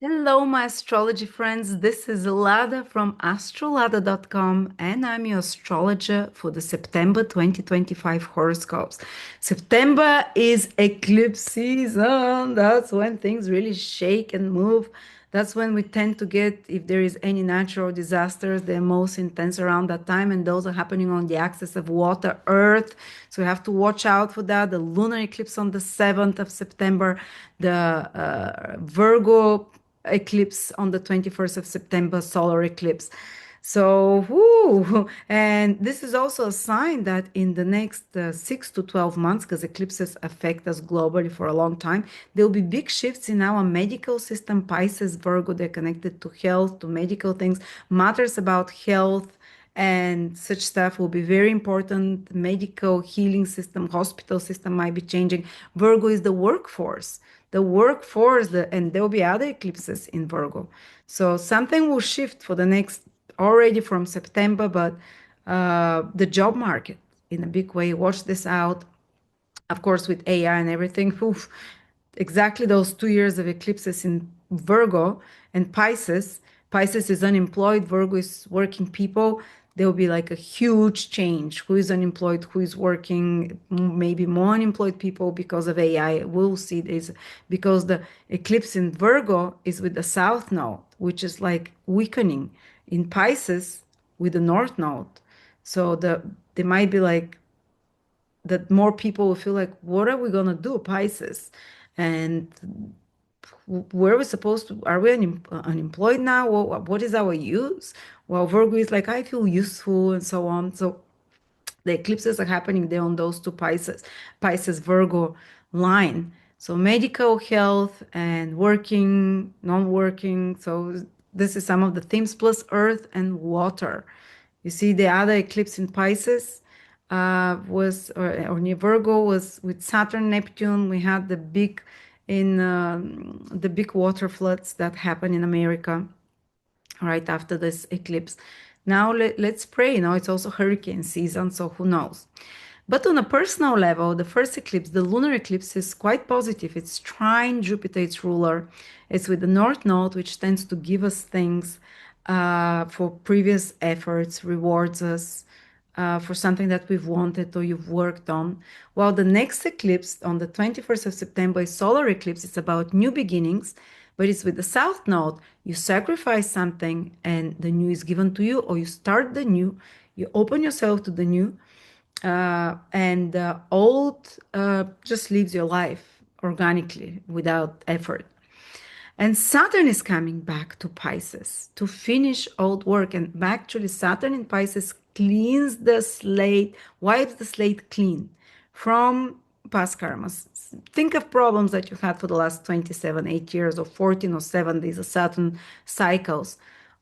Hello, my astrology friends. This is Lada from AstroLada.com, and I'm your astrologer for the September 2025 horoscopes. September is eclipse season. That's when things really shake and move. That's when we tend to get, if there is any natural disasters, they're most intense around that time, and those are happening on the axis of water, earth. So we have to watch out for that. The lunar eclipse on the 7th of September, the Virgo eclipse on the 21st of September, solar eclipse. So, whoo, and this is also a sign that in the next 6 to 12 months, because eclipses affect us globally for a long time, there will be big shifts in our medical system. Pisces, Virgo, they're connected to health, to medical things, matters about health and such stuff will be very important. Medical healing system, hospital system might be changing. Virgo is the workforce, and there will be other eclipses in Virgo. So something will shift for the next, already from September, but the job market in a big way. Watch this out. Of course, with AI and everything, oof, exactly those 2 years of eclipses in Virgo and Pisces. Pisces is unemployed, Virgo is working people. There will be like a huge change. Who is unemployed, who is working, maybe more unemployed people because of AI. We'll see this because the eclipse in Virgo is with the South Node, which is like weakening. In Pisces, with the North Node. So they might be like that more people will feel like, what are we going to do, Pisces? And where are we supposed to, are we unemployed now? What is our use? Well, Virgo is like, I feel useful and so on. So the eclipses are happening there on those two Pisces Virgo line. So medical, health, and working, non-working. So this is some of the themes, plus earth and water. You see, the other eclipse in Pisces or near Virgo was with Saturn, Neptune. We had the big water floods that happened in America right after this eclipse. Now let's pray. It's also hurricane season, so who knows? But on a personal level, the first eclipse, the lunar eclipse, is quite positive. It's trine Jupiter, its ruler. It's with the North Node, which tends to give us things for previous efforts, rewards us for something that we've wanted or you've worked on. While the next eclipse on the 21st of September is solar eclipse. It's about new beginnings, but it's with the South Node. You sacrifice something and the new is given to you, or you start the new, you open yourself to the new, and the old just leaves your life organically without effort. And Saturn is coming back to Pisces to finish old work. And actually, Saturn in Pisces cleans the slate, wipes the slate clean from past karmas. Think of problems that you had for the last 27, 8 years, or 14 or 7. These are Saturn cycles,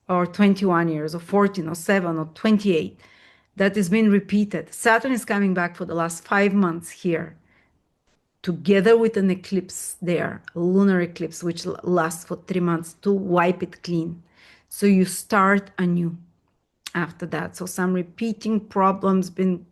or 21 years, or 14 or 7 or 28. That has been repeated. Saturn is coming back for the last 5 months here together with an eclipse there, a lunar eclipse, which lasts for 3 months to wipe it clean. So you start anew after that. So some repeating problems been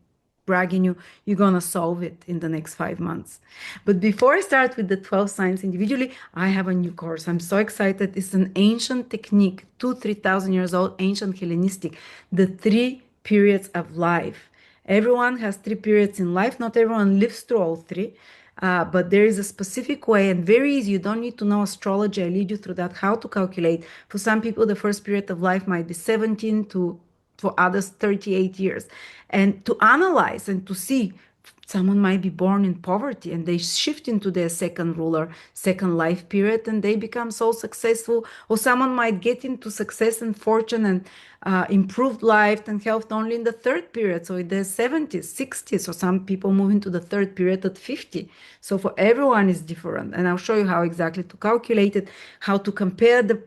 bragging you, you're going to solve it in the next 5 months. But before I start with the 12 signs individually, I have a new course. I'm so excited. It's an ancient technique, 3,000 years old, ancient Hellenistic, the 3 periods of life. Everyone has 3 periods in life. Not everyone lives through all 3. But there is a specific way and very easy. You don't need to know astrology. I lead you through that, how to calculate. For some people, the first period of life might be 17 to, for others, 38 years. And to analyze and to see, someone might be born in poverty and they shift into their second ruler, second life period, and they become so successful. Or someone might get into success and fortune and improved life and health only in the third period. So in their 70s, 60s, or some people move into the third period at 50. So for everyone is different. And I'll show you how exactly to calculate it, how to compare the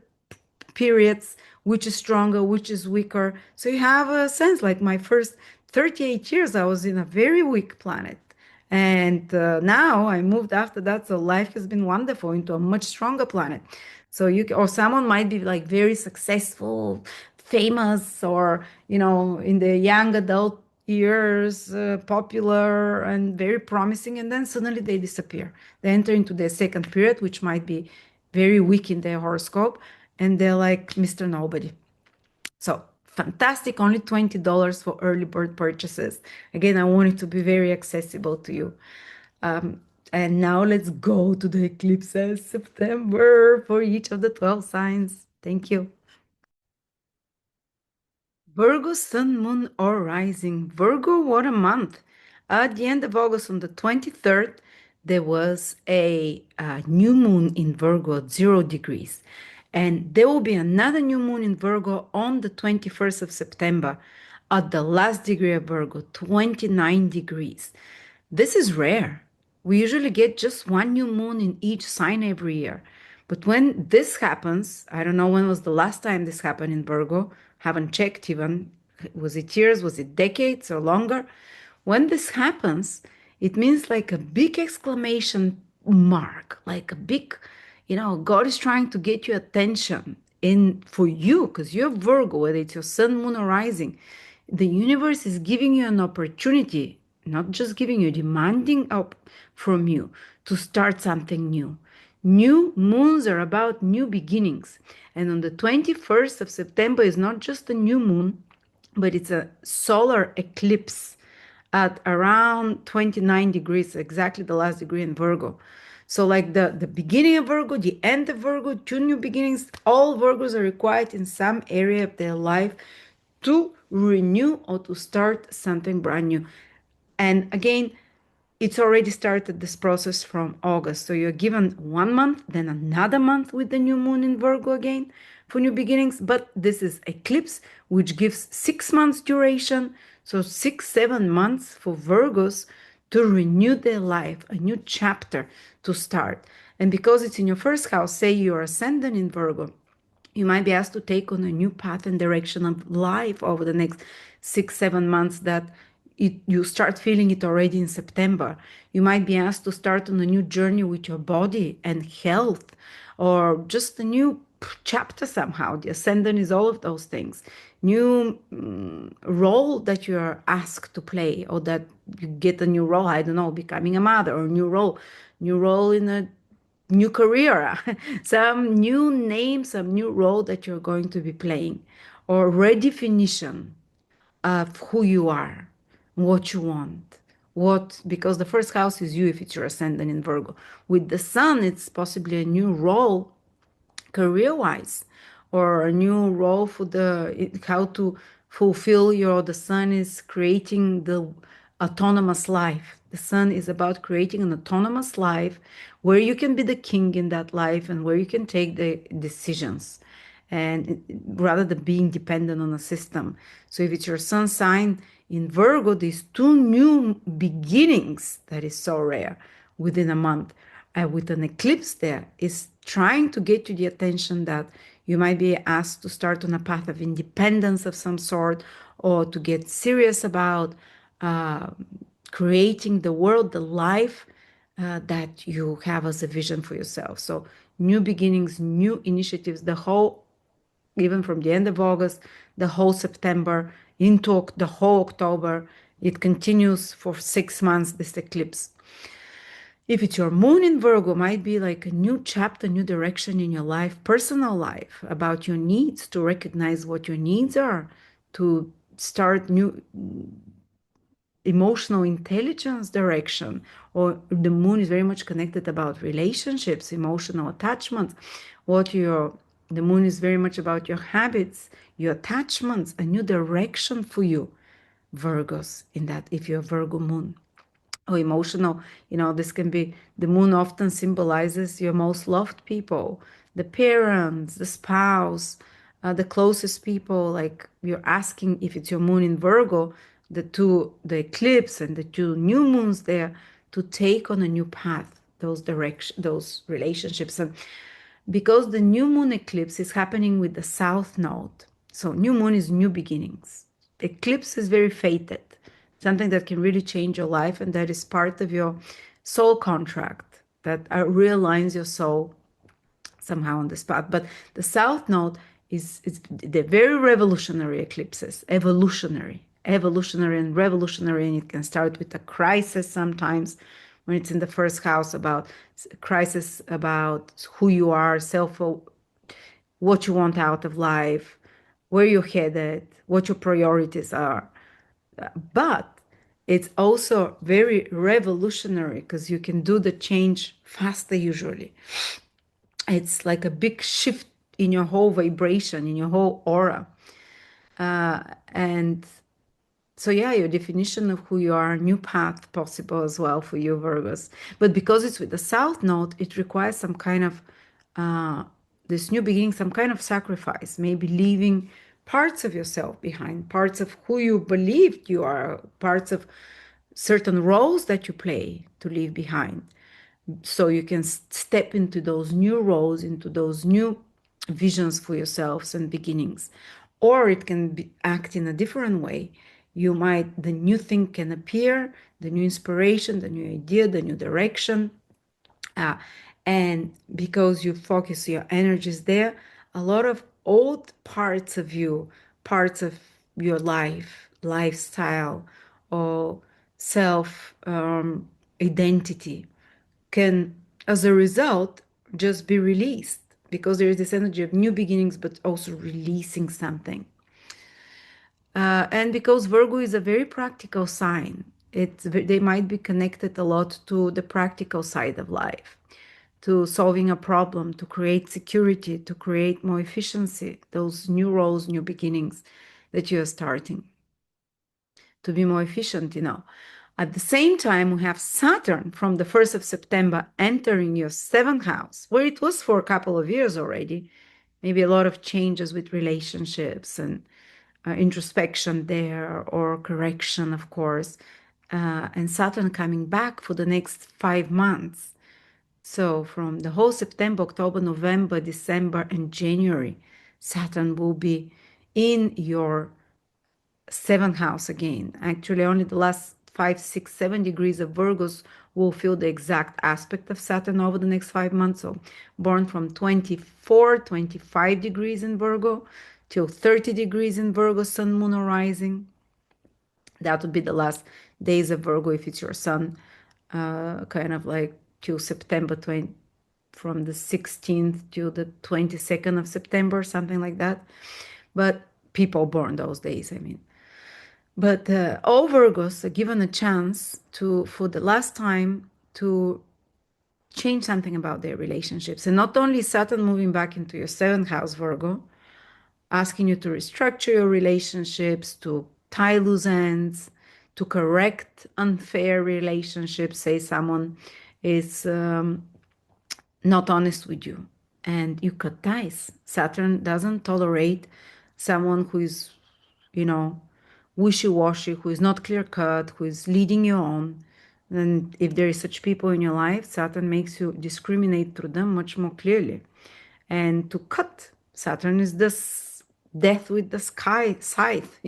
periods, which is stronger, which is weaker. So you have a sense, like my first 38 years, I was in a very weak planet. And now I moved after that. So life has been wonderful into a much stronger planet. So or someone might be like very successful, famous, or, in the young adult years, popular and very promising. And then suddenly they disappear. They enter into their second period, which might be very weak in their horoscope, and they're like Mr. Nobody. So fantastic, only $20 for early bird purchases. Again, I want it to be very accessible to you. And now let's go to the eclipses September for each of the 12 signs. Thank you. Virgo, sun, moon, or rising. Virgo, what a month. At the end of August, on the 23rd, there was a new moon in Virgo at 0 degrees. And there will be another new moon in Virgo on the 21st of September at the last degree of Virgo, 29 degrees. This is rare. We usually get just one new moon in each sign every year. But when this happens, I don't know when was the last time this happened in Virgo, haven't checked even. Was it years? Was it decades or longer? When this happens, it means like a big exclamation mark, like a big, God is trying to get your attention in for you because you're Virgo, whether it's your sun, moon, or rising. The universe is giving you an opportunity, not just giving you, demanding up from you to start something new. New moons are about new beginnings. And on the 21st of September is not just a new moon, but it's a solar eclipse at around 29 degrees, exactly the last degree in Virgo. So, like the beginning of Virgo, the end of Virgo, two new beginnings, all Virgos are required in some area of their life to renew or to start something brand new. And again, it's already started this process from August. So you're given 1 month, then another month with the new moon in Virgo again for new beginnings. But this is eclipse, which gives 6 months duration. So 6, 7 months for Virgos to renew their life, a new chapter to start. And because it's in your first house, say you're ascendant in Virgo, you might be asked to take on a new path and direction of life over the next 6, 7 months that you start feeling it already in September. You might be asked to start on a new journey with your body and health, or just a new chapter somehow. The ascendant is all of those things. New role that you are asked to play, or that you get a new role, I don't know, becoming a mother, or new role in a new career, some new name, some new role that you're going to be playing, or redefinition of who you are, what you want. Because the first house is you if it's your ascendant in Virgo. With the sun, it's possibly a new role career wise, or a new role for how to fulfill the sun is creating the autonomous life. The sun is about creating an autonomous life where you can be the king in that life and where you can take the decisions, and rather than being dependent on a system. So if it's your sun sign in Virgo, these two new beginnings that is so rare within a month, with an eclipse there, is trying to get you the attention that you might be asked to start on a path of independence of some sort, or to get serious about creating the world, the life that you have as a vision for yourself. So new beginnings, new initiatives, even from the end of August, the whole September, into the whole October. It continues for 6 months, this eclipse. If it's your moon in Virgo, might be like a new chapter, new direction in your life, personal life, about your needs, to recognize what your needs are, to start new emotional intelligence direction. Or the moon is very much connected about relationships, emotional attachments. The moon is very much about your habits, your attachments, a new direction for you, Virgos, in that, if you're Virgo moon. Or emotional, this can be, the moon often symbolizes your most loved people, the parents, the spouse, the closest people. Like, you're asking, if it's your moon in Virgo, the eclipse and the two new moons there, to take on a new path, those relationships. And because the new moon eclipse is happening with the south node, so new moon is new beginnings. Eclipse is very fated, something that can really change your life, and that is part of your soul contract that realigns your soul somehow on the spot. But the south node they're very revolutionary eclipses, evolutionary and revolutionary, and it can start with a crisis sometimes, when it's in the first house, about crisis, about who you are, what you want out of life, where you're headed, what your priorities are. But it's also very revolutionary because you can do the change faster usually. It's like a big shift in your whole vibration, in your whole aura. And so, yeah, your definition of who you are, new path possible as well for you, Virgos. But because it's with the South Node, it requires some kind of this new beginning, some kind of sacrifice, maybe leaving parts of yourself behind, parts of who you believed you are, parts of certain roles that you play to leave behind. So you can step into those new roles, into those new visions for yourselves and beginnings. Or it can act in a different way. The new thing can appear, the new inspiration, the new idea, the new direction. And because you focus your energies there, a lot of old parts of you, parts of your lifestyle, or self identity can, as a result, just be released, because there is this energy of new beginnings, but also releasing something. And because Virgo is a very practical sign, they might be connected a lot to the practical side of life, to solving a problem, to create security, to create more efficiency, those new roles, new beginnings that you are starting, to be more efficient. At the same time, we have Saturn from the 1st of September entering your seventh house, where it was for a couple of years already. Maybe a lot of changes with relationships and introspection there, or correction, of course. And Saturn coming back for the next 5 months. So from the whole September, October, November, December, and January, Saturn will be in your seventh house again. Actually, only the last 5, 6, 7 degrees of Virgos will feel the exact aspect of Saturn over the next 5 months. So born from 24, 25 degrees in Virgo till 30 degrees in Virgo, Sun, Moon, or Rising. That would be the last days of Virgo if it's your Sun, kind of like till September 20, from the 16th to the 22nd of September, something like that. But people born those days, I mean. But all Virgos are given a chance for the last time, to change something about their relationships. And not only Saturn moving back into your seventh house, Virgo, asking you to restructure your relationships, to tie loose ends, to correct unfair relationships. Say someone is not honest with you, and you cut ties. Saturn doesn't tolerate someone who is, wishy-washy, who is not clear-cut, who is leading you on. And if there is such people in your life, Saturn makes you discriminate through them much more clearly. And to cut, Saturn is this death with the scythe,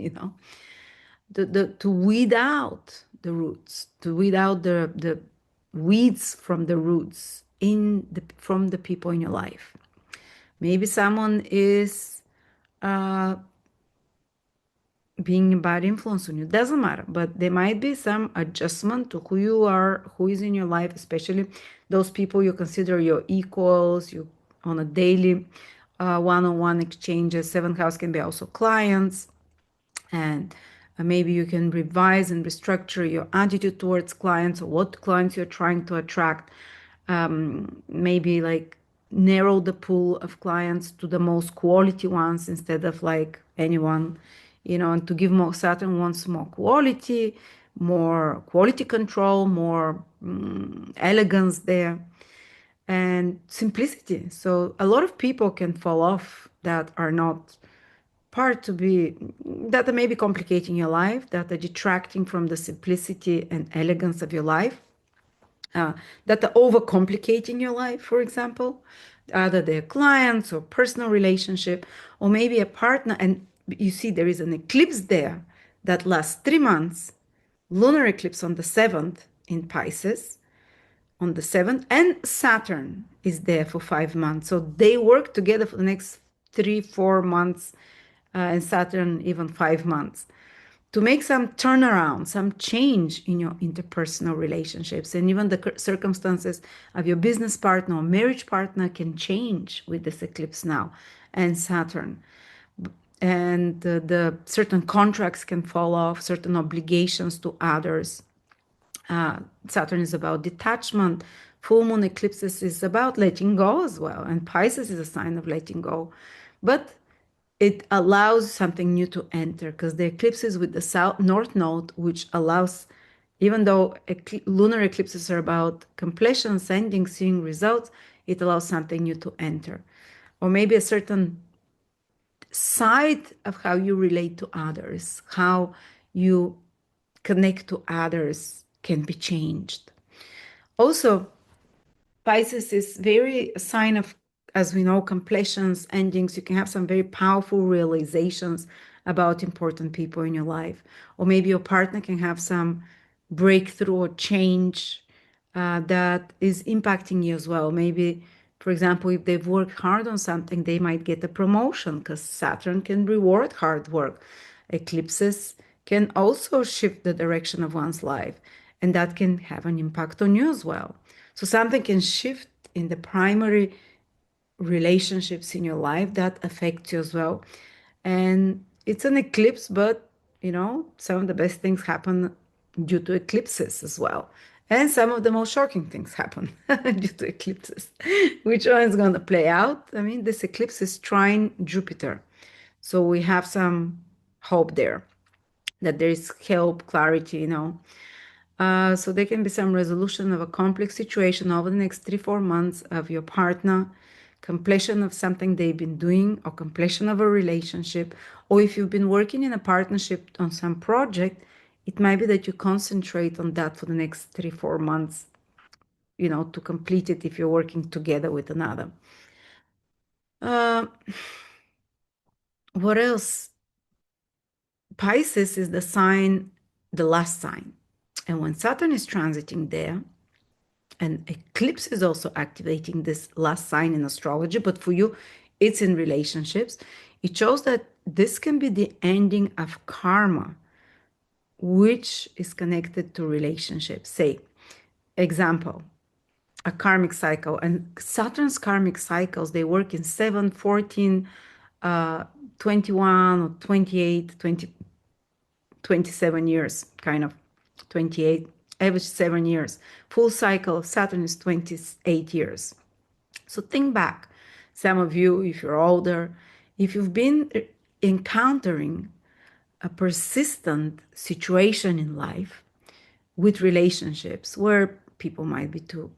to weed out the roots, to weed out the weeds from the roots from the people in your life. Maybe someone is being a bad influence on you. Doesn't matter, but there might be some adjustment to who you are, who is in your life, especially those people you consider your equals, you on a daily one-on-one exchanges. Seventh house can be also clients, and maybe you can revise and restructure your attitude towards clients, or what clients you're trying to attract. Maybe like narrow the pool of clients to the most quality ones instead of like anyone, and to give more. Saturn wants more quality control, more elegance there, and simplicity. So a lot of people can fall off that are not that are maybe complicating your life, that are detracting from the simplicity and elegance of your life, that are overcomplicating your life, for example. Either they're clients or personal relationship, or maybe a partner. And you see, there is an eclipse there that lasts 3 months, lunar eclipse on the 7th in Pisces, on the 7th, and Saturn is there for 5 months. So they work together for the next 3, 4 months, and Saturn even 5 months, to make some turnaround, some change in your interpersonal relationships. And even the circumstances of your business partner or marriage partner can change with this eclipse now and Saturn. And the certain contracts can fall off, certain obligations to others. Saturn is about detachment. Full moon eclipses is about letting go as well. And Pisces is a sign of letting go. But it allows something new to enter because the eclipse is with the south north node, which allows, even though lunar eclipses are about completions, ending, seeing results, it allows something new to enter. Or maybe a certain side of how you relate to others, how you connect to others can be changed. Also, Pisces is very a sign of, as we know, completions, endings. You can have some very powerful realizations about important people in your life. Or maybe your partner can have some breakthrough or change that is impacting you as well. Maybe, for example, if they've worked hard on something, they might get a promotion because Saturn can reward hard work. Eclipses can also shift the direction of one's life, and that can have an impact on you as well. So something can shift in the primary relationships in your life that affect you as well. And it's an eclipse, but some of the best things happen due to eclipses as well. And some of the most shocking things happen due to eclipses. Which one is going to play out? I mean, this eclipse is trine Jupiter. So we have some hope there that there is help, clarity, so there can be some resolution of a complex situation over the next 3-4 months of your partner, completion of something they've been doing, or completion of a relationship. Or if you've been working in a partnership on some project, it might be that you concentrate on that for the next 3-4 months, to complete it if you're working together with another. What else? Pisces is the last sign. And when Saturn is transiting there, and eclipse is also activating this last sign in astrology, but for you, it's in relationships. It shows that this can be the ending of karma, which is connected to relationships. Say, example, a karmic cycle. And Saturn's karmic cycles, they work in 7, 14, 21, or 28, 20, 27 years, kind of 28, average 7 years. Full cycle of Saturn is 28 years. So think back, some of you, if you're older, if you've been encountering a persistent situation in life with relationships where people might be too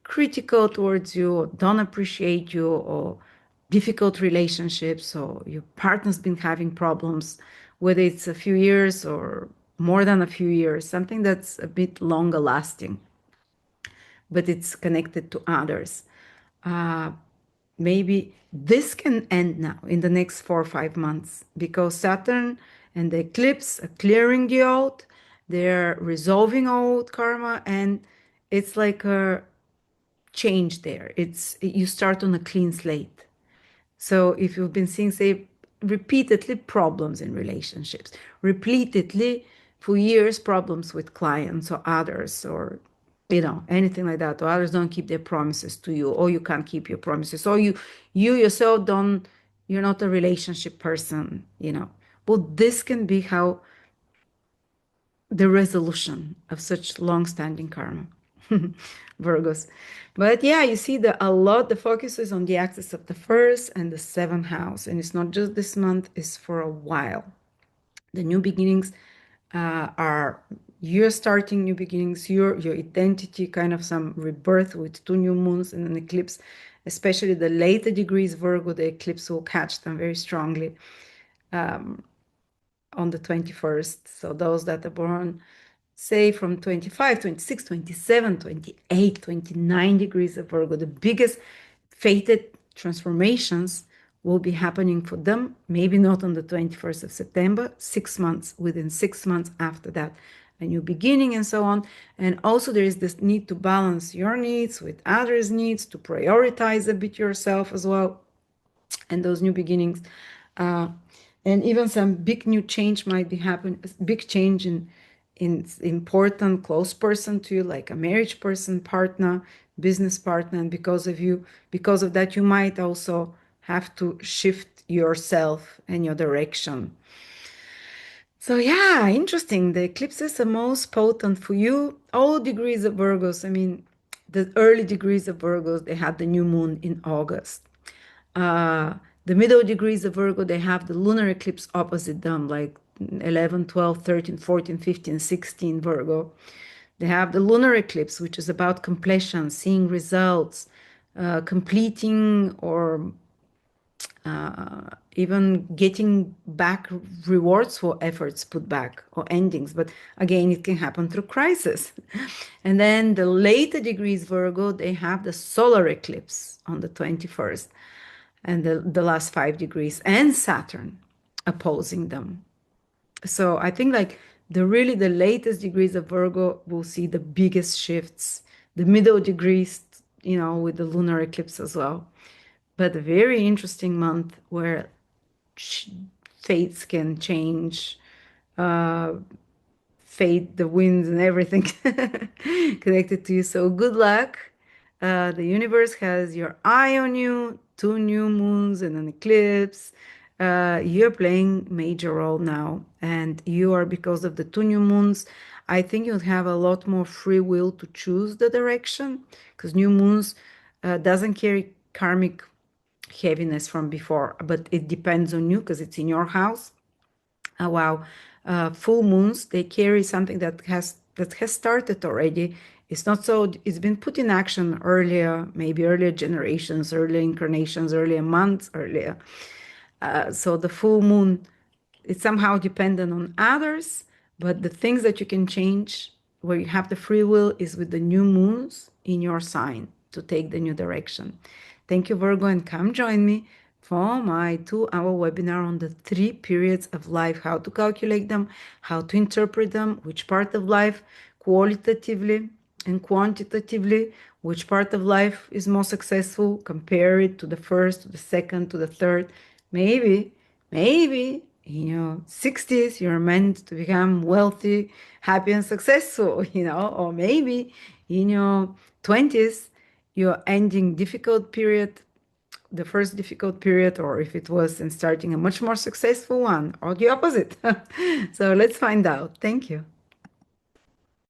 critical towards you or don't appreciate you, or difficult relationships, or your partner's been having problems, whether it's a few years or more than a few years, something that's a bit longer lasting, but it's connected to others. Maybe this can end now in the next 4 or 5 months, because Saturn and the eclipse are clearing you out. They're resolving old karma, and it's like a change there. You start on a clean slate. So if you've been seeing, say, repeatedly problems in relationships, repeatedly for years problems with clients or others, or anything like that, or others don't keep their promises to you, or you can't keep your promises, or you yourself you're not a relationship person, well, this can be how the resolution of such long-standing karma. Virgos. But yeah, you see the focus is on the axis of the first and the seventh house. And it's not just this month, it's for a while. The new beginnings are, you're starting new beginnings, your identity, kind of some rebirth with 2 new moons and an eclipse, especially the later degrees Virgo, the eclipse will catch them very strongly on the 21st. So those that are born, say, from 25, 26, 27, 28, 29 degrees of Virgo, the biggest fated transformations will be happening for them, maybe not on the 21st of September, 6 months, within 6 months after that, a new beginning and so on. And also there is this need to balance your needs with others' needs, to prioritize a bit yourself as well. And those new beginnings and even some big new change might be happen, big change in important close person to you, like a marriage person, partner, business partner, and because of that, you might also have to shift yourself and your direction. So yeah, interesting. The eclipses are most potent for you. All degrees of Virgos, I mean, the early degrees of Virgos, they had the new moon in August. Uh, the middle degrees of Virgo, they have the lunar eclipse opposite them, like 11, 12, 13, 14, 15, 16 Virgo. They have the lunar eclipse, which is about completion, seeing results, completing or even getting back rewards for efforts put back or endings. But again, it can happen through crisis. And then the later degrees Virgo, they have the solar eclipse on the 21st and the last 5 degrees and Saturn opposing them. So I think like the latest degrees of Virgo will see the biggest shifts, the middle degrees, with the lunar eclipse as well. But a very interesting month where fates can change, uh, fate, the winds, and everything connected to you. So good luck. The universe has your eye on you, 2 new moons and an eclipse. You're playing major role now, and you are, because of the 2 new moons, I think you'll have a lot more free will to choose the direction, because new moons doesn't carry karmic heaviness from before, but it depends on you because it's in your house. Wow. Full moons, they carry something that has started already. It's not so, it's been put in action earlier, maybe earlier generations, earlier incarnations, earlier months, earlier. So the full moon, it's somehow dependent on others, but the things that you can change where you have the free will is with the new moons in your sign to take the new direction. Thank you, Virgo, and come join me for my 2-hour webinar on the 3 periods of life, how to calculate them, how to interpret them, which part of life qualitatively and quantitatively, which part of life is more successful, compare it to the first, to the second, to the third. Maybe in your 60s you're meant to become wealthy, happy, and successful, or maybe in your 20s you're ending difficult period, the first difficult period, or if it was, and starting a much more successful one, or the opposite. So let's find out. Thank you.